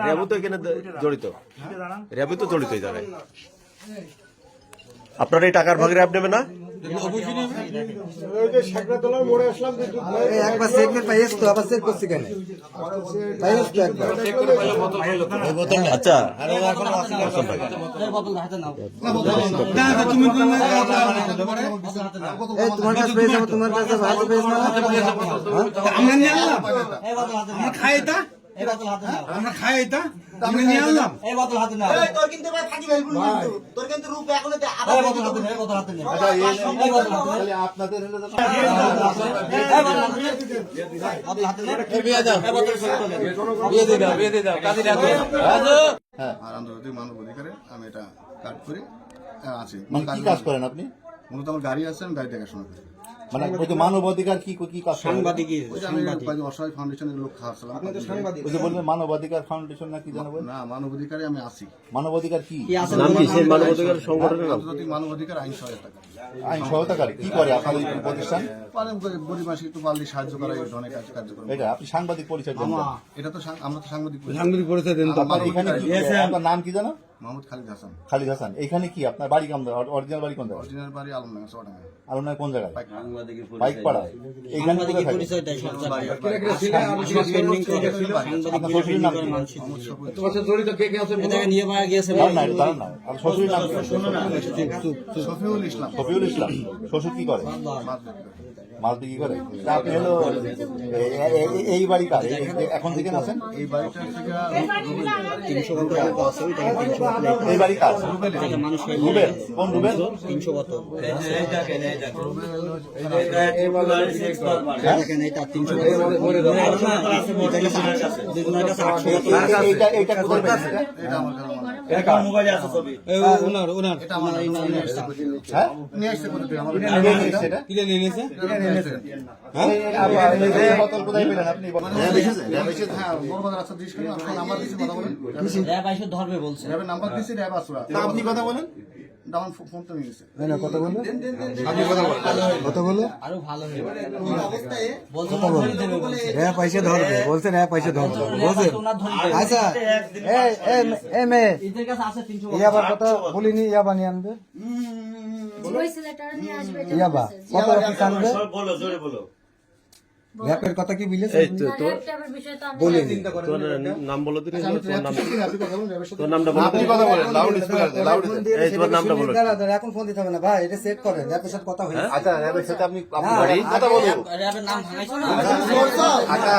র্যাবও তো এখানে জড়িত, র্যাবও তো জড়িত এই জায়গায়। আপনার এই টাকার ভাগে র্যাব নেবে না? একবার সেগমেন্ট পাইস তো আবার সেট করছি কেন পাইস তো একবার আচ্ছা এই তোমার কাছে পেয়ে যাবো, তোমার কাছে ভালো পেয়েছ না আমরা খাই এটা আমরা খাই এটা আমরা নিয়ে আনলাম তোর কিন্তু ভাই ফাঁকি ফেলবো কিন্তু তোর কিন্তু রূপ এখন আবার আপনাদের আর আন্তর্জাতিক মানব অধিকারে আমি এটা কাজ করি আছি। কি কাজ করেন আপনি? মূলত আমার গাড়ি আছে, আমি গাড়ি দেখাশোনা করি। মানে ওই যে মানব অধিকার কি কি কাজ সাংবাদিক ওই যে আমি অসহায় ফাউন্ডেশনের লোক খাওয়াচ্ছিলাম। ওই যে বললেন মানব অধিকার ফাউন্ডেশন না কি জানাবেন? না, মানব অধিকারে আমি আছি। মানব অধিকার কি নাম কি সেই মানব অধিকার সংগঠনের নাম? আন্তর্জাতিক মানব অধিকার আইন সহায়তা করে। আইন সহায়তাকারী কি করে আপনাদের এই প্রতিষ্ঠান? গরিব মানুষকে একটু পারলে সাহায্য করা, এই ধরনের কার্যক্রম। এটা আপনি সাংবাদিক পরিচয় দেন। এটা তো আমরা তো সাংবাদিক সাংবাদিক পরিচয় দেন তো। আপনার এখানে কি আপনার নাম কি জানো? মোহাম্মদ খালিদ হাসান। খালিদ হাসান। এখানে কি আপনার বাড়ি কোন জায়গায়? অরিজিনাল বাড়ি কোন জায়গায়? অরিজিনাল বাড়ি আলমডাঙ্গা, চুয়াডাঙ্গা। আলমডাঙ্গা কোন জায়গায়? বাইকপাড়া। এখানে কোথায় থাকে? আপনার শ্বশুরের নাম কি? দাঁড়ান না, দাঁড়ান না। আপনার শ্বশুরের নাম কি? শফিউল ইসলাম। শফিউল ইসলাম। শ্বশুর কি করে? মাছ বিক্রি করে। তা আপনি হলো এই বাড়ি কার? এখন থেকে আছেন? এই বাড়িটা থেকে এই বাড়ি কার? রুবেল। কোন রুবেল? এইটা কোথায় পেয়েছে? এটা আমার কাছে হ্যাঁ? নিয়ে আসতে করতে আমার সেটা বোতল কোথায় পেলেন আপনি? হ্যাঁ, বড়বাজার রাস্তা জিজ্ঞেস করেন, আপনার নাম্বার দিচ্ছি, কথা বলেন। ধরবে বলছে র্যাবের নাম্বার দিচ্ছি, র্যাব আসুরা। আপনি কথা বলেন। ডাউন ফোন তো নিয়ে গেছে। কথা বললো কথা বললো আরো ভালো হবে হ্যাঁ পয়সা ধরবে বলছে, হ্যাঁ পয়সা ধরবে বলছে। আচ্ছা মেয়ে এদের কাছে আছে 300 ইয়াবার কথা বলিনি, ইয়াবা নিয়ে আনবে। ইয়াবা কত অফিস আনবে? র্যাপের কথা কি বিলেছে? বলিনি। তোর নাম বলো দিন, তোর নাম, আপনি কথা বলেন, র্যাবের সাথে তোর নামটা বলো। আপনি কথা বলেন, লাউড স্পিকার এই তোমার নামটা বলো। এখন ফোন দিতে হবে না ভাই, এটা সেট করেন, র্যাপের সাথে কথা হয়েছে। আচ্ছা র্যাপের সাথে আপনি বাড়ি কথা বলুন। র্যাবের নাম ভাঙাইছো না আচ্ছা